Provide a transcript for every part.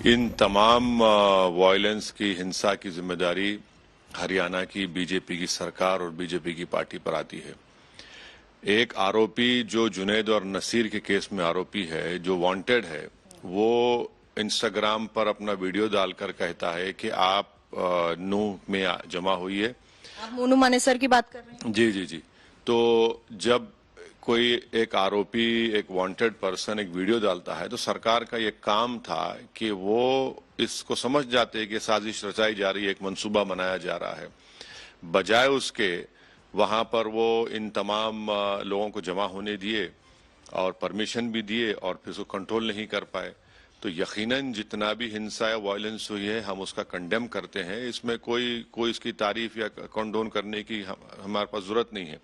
इन तमाम वायलेंस की हिंसा की जिम्मेदारी हरियाणा की बीजेपी की सरकार और बीजेपी की पार्टी पर आती है। एक आरोपी जो जुनैद और नसीर के केस में आरोपी है, जो वांटेड है, वो इंस्टाग्राम पर अपना वीडियो डालकर कहता है कि आप नूह में जमा हुई है। आप मोनू मानेसर की बात कर रहे हैं? जी जी जी। तो जब कोई एक आरोपी, एक वांटेड पर्सन एक वीडियो डालता है तो सरकार का ये काम था कि वो इसको समझ जाते कि साजिश रचाई जा रही है, एक मंसूबा बनाया जा रहा है। बजाय उसके वहां पर वो इन तमाम लोगों को जमा होने दिए और परमिशन भी दिए और फिर उसको कंट्रोल नहीं कर पाए। तो यकीनन जितना भी हिंसा या वायलेंस हुई है हम उसका कंडेम करते हैं। इसमें कोई इसकी तारीफ या कंडोन करने की हमारे पास जरूरत नहीं है।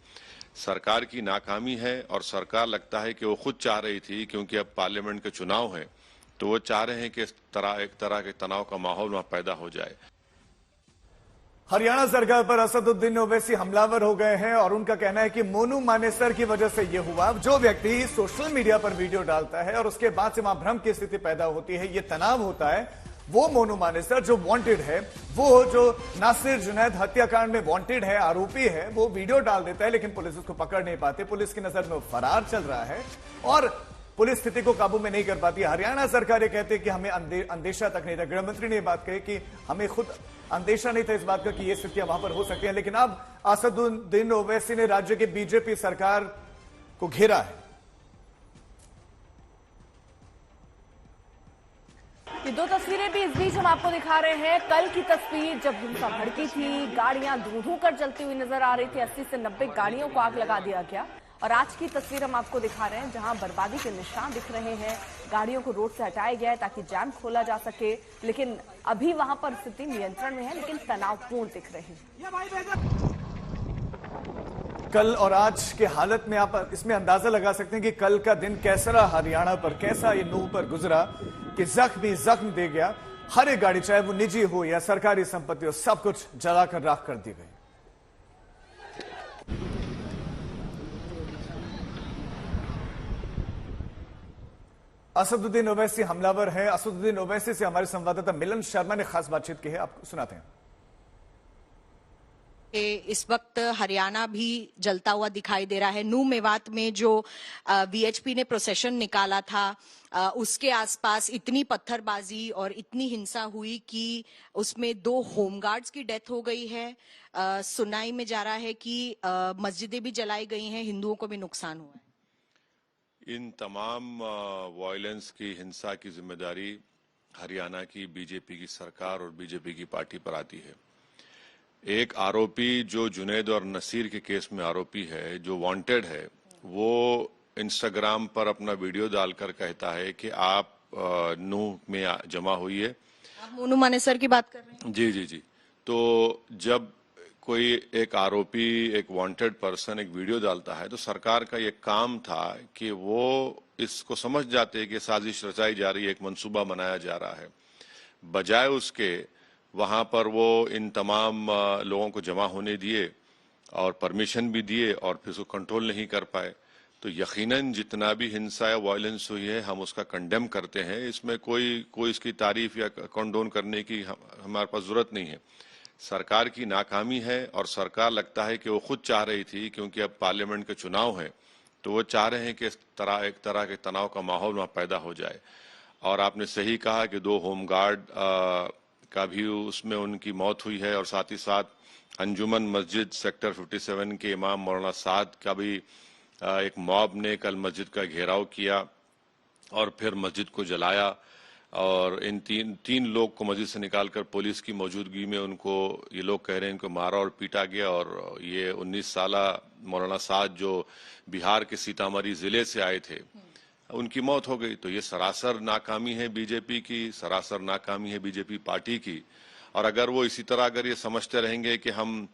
सरकार की नाकामी है और सरकार लगता है कि वो खुद चाह रही थी, क्योंकि अब पार्लियामेंट के चुनाव हैं, तो वो चाह रहे हैं कि एक तरह के तनाव का माहौल वहां पैदा हो जाए। हरियाणा सरकार पर असदुद्दीन ओवैसी हमलावर हो गए हैं और उनका कहना है कि मोनू मानेसर की वजह से यह हुआ। जो व्यक्ति सोशल मीडिया पर वीडियो डालता है और उसके बाद से वहां भ्रम की स्थिति पैदा होती है, यह तनाव होता है, वो मोनू मानेसर जो वांटेड है, वो जो नासिर जुनैद हत्याकांड में वांटेड है, आरोपी है, वो वीडियो डाल देता है लेकिन पुलिस उसको पकड़ नहीं पाती। पुलिस की नजर में वो फरार चल रहा है और पुलिस स्थिति को काबू में नहीं कर पाती। हरियाणा सरकार ये कहती है कि हमें अंदेशा तक नहीं था। गृहमंत्री ने यह बात कही कि हमें खुद अंदेशा नहीं था इस बात का कि ये स्थितियां वहां पर हो सकती हैं, लेकिन अब असदुद्दीन ओवैसी ने राज्य की बीजेपी सरकार को घेरा है। ये दो तस्वीरें भी इस बीच हम आपको दिखा रहे हैं। कल की तस्वीर जब हिंसा भड़की थी, गाड़ियां धू कर चलती हुई नजर आ रही थी, 80 से 90 गाड़ियों को आग लगा दिया गया। और आज की तस्वीर हम आपको दिखा रहे हैं जहां बर्बादी के निशान दिख रहे हैं। गाड़ियों को रोड से हटाया गया है ताकि जाम खोला जा सके, लेकिन अभी वहां पर स्थिति नियंत्रण में है, लेकिन तनावपूर्ण दिख रही है। कल और आज के हालत में आप इसमें अंदाजा लगा सकते हैं कि कल का दिन कैसा रहा हरियाणा पर, कैसा ये नूह पर गुजरा कि जख्म दे गया। हर एक गाड़ी, चाहे वो निजी हो या सरकारी संपत्ति हो, सब कुछ जलाकर राख कर दी गई। असदुद्दीन ओवैसी हमलावर है। असदुद्दीन ओवैसी से हमारे संवाददाता मिलन शर्मा ने खास बातचीत की है, आपको सुनाते हैं। इस वक्त हरियाणा भी जलता हुआ दिखाई दे रहा है। नूह मेवात में जो वीएचपी ने प्रोसेशन निकाला था, उसके आसपास इतनी पत्थरबाजी और इतनी हिंसा हुई कि उसमें 2 होमगार्ड्स की डेथ हो गई है। सुनाई में जा रहा है कि मस्जिदें भी जलाई गई हैं, हिंदुओं को भी नुकसान हुआ है। इन तमाम वायलेंस की हिंसा की जिम्मेदारी हरियाणा की बीजेपी की सरकार और बीजेपी की पार्टी पर आती है। एक आरोपी जो जुनैद और नसीर के केस में आरोपी है, जो वांटेड है, वो इंस्टाग्राम पर अपना वीडियो डालकर कहता है कि आप नूह में जमा हुई है। आप मोनू मानेसर की बात कर रहे हैं? जी जी जी। तो जब कोई एक आरोपी, एक वांटेड पर्सन एक वीडियो डालता है तो सरकार का ये काम था कि वो इसको समझ जाते कि साजिश रचाई जा रही है, एक मंसूबा बनाया जा रहा है। बजाय उसके वहां पर वो इन तमाम लोगों को जमा होने दिए और परमिशन भी दिए और फिर उसको कंट्रोल नहीं कर पाए। तो यकीनन जितना भी हिंसा या वायलेंस हुई है हम उसका कंडेम करते हैं। इसमें कोई इसकी तारीफ या कंडोन करने की हमारे पास जरूरत नहीं है। सरकार की नाकामी है और सरकार लगता है कि वो खुद चाह रही थी, क्योंकि अब पार्लियामेंट के चुनाव हैं, तो वो चाह रहे हैं कि एक तरह के तनाव का माहौल वहां पैदा हो जाए। और आपने सही कहा कि 2 होमगार्ड का भी उसमें उनकी मौत हुई है और साथ ही साथ अंजुमन मस्जिद सेक्टर 57 के इमाम मौलाना साद का भी एक मॉब ने कल मस्जिद का घेराव किया और फिर मस्जिद को जलाया और इन तीन लोग को मस्जिद से निकालकर पुलिस की मौजूदगी में उनको, ये लोग कह रहे हैं, इनको मारा और पीटा गया। और ये 19 साला मौलाना साद जो बिहार के सीतामढ़ी जिले से आए थे, उनकी मौत हो गई। तो ये सरासर नाकामी है बीजेपी की, सरासर नाकामी है बीजेपी पार्टी की। और अगर वो इसी तरह अगर ये समझते रहेंगे कि हम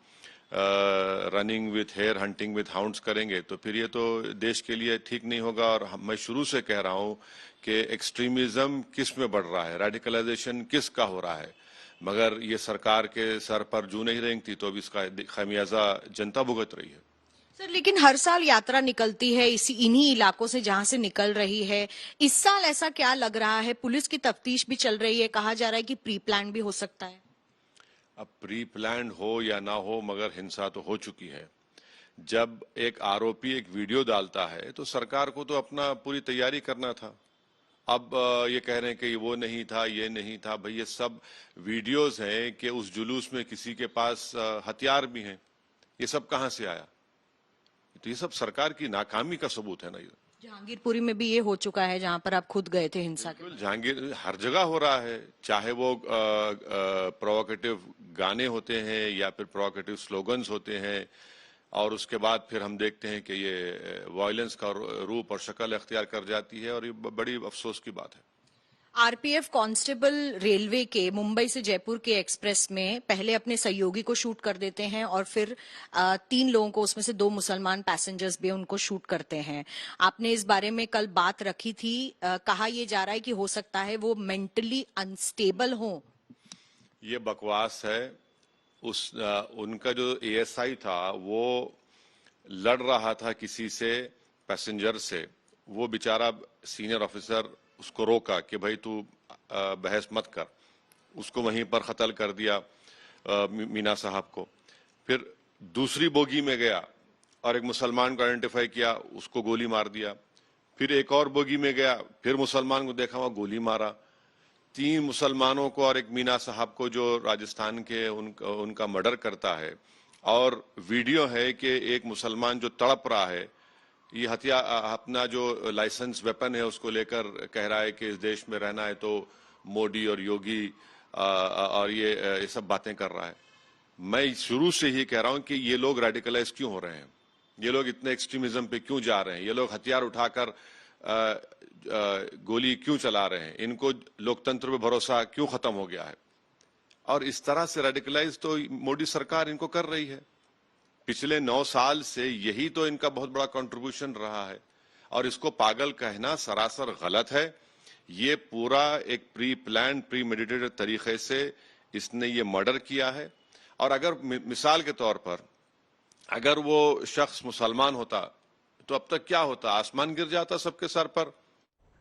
running with hare, hunting with hounds करेंगे, तो फिर ये तो देश के लिए ठीक नहीं होगा। और मैं शुरू से कह रहा हूं कि एक्सट्रीमिज्म किस में बढ़ रहा है, रेडिकलाइजेशन किस का हो रहा है, मगर ये सरकार के सर पर जू नहीं रेंगती, तो अब इसका खामियाजा जनता भुगत रही है। सर लेकिन हर साल यात्रा निकलती है इन्हीं इलाकों से जहां से निकल रही है। इस साल ऐसा क्या लग रहा है? पुलिस की तफ्तीश भी चल रही है, कहा जा रहा है कि प्री प्लान भी हो सकता है। अब प्री प्लान हो या ना हो, मगर हिंसा तो हो चुकी है। जब एक आरोपी एक वीडियो डालता है तो सरकार को तो अपना पूरी तैयारी करना था। अब ये कह रहे हैं कि वो नहीं था, ये नहीं था। भाई ये सब वीडियोस हैं कि उस जुलूस में किसी के पास हथियार भी हैं। ये सब कहां से आया? तो ये सब सरकार की नाकामी का सबूत है ना। ये जहांगीरपुरी में भी ये हो चुका है जहां पर आप खुद गए थे हिंसा के। जहांगीर हर जगह हो रहा है, चाहे वो प्रोवोकेटिव गाने होते हैं या फिर प्रोवोकेटिव स्लोगन्स होते हैं, और उसके बाद फिर हम देखते हैं कि ये वायलेंस का रूप और शक्ल अख्तियार कर जाती है, और ये बड़ी अफसोस की बात है। आरपीएफ कांस्टेबल रेलवे के मुंबई से जयपुर के एक्सप्रेस में पहले अपने सहयोगी को शूट कर देते हैं और फिर 3 लोगों को, उसमें से 2 मुसलमान पैसेंजर्स भी, उनको शूट करते हैं। आपने इस बारे में कल बात रखी थी, कहा यह जा रहा है कि हो सकता है वो मेंटली अनस्टेबल हो। ये बकवास है। उनका जो एएसआई था वो लड़ रहा था किसी से, पैसेंजर से। वो बेचारा सीनियर ऑफिसर उसको रोका कि भाई तू बहस मत कर। उसको वहीं पर कत्ल कर दिया मीना साहब को। फिर दूसरी बोगी में गया और एक मुसलमान को आइडेंटिफाई किया, उसको गोली मार दिया। फिर एक और बोगी में गया, फिर मुसलमान को देखा, वहां गोली मारा। 3 मुसलमानों को और एक मीना साहब को जो राजस्थान के उनका मर्डर करता है। और वीडियो है कि एक मुसलमान जो तड़प रहा है, ये हथियार अपना जो लाइसेंस वेपन है उसको लेकर कह रहा है कि इस देश में रहना है तो मोदी और योगी और ये सब बातें कर रहा है। मैं शुरू से ही कह रहा हूं कि ये लोग रेडिकलाइज क्यों हो रहे हैं, ये लोग इतने एक्सट्रीमिज्म पे क्यों जा रहे हैं, ये लोग हथियार उठाकर गोली क्यों चला रहे हैं, इनको लोकतंत्र पे भरोसा क्यों खत्म हो गया है। और इस तरह से रेडिकलाइज तो मोदी सरकार इनको कर रही है। पिछले 9 साल से यही तो इनका बहुत बड़ा कंट्रीब्यूशन रहा है, और इसको पागल कहना सरासर गलत है। ये पूरा एक प्री प्लान, प्री मेडिटेटेड तरीके से इसने ये मर्डर किया है। और अगर मिसाल के तौर पर अगर वो शख्स मुसलमान होता तो अब तक क्या होता? आसमान गिर जाता सबके सर पर।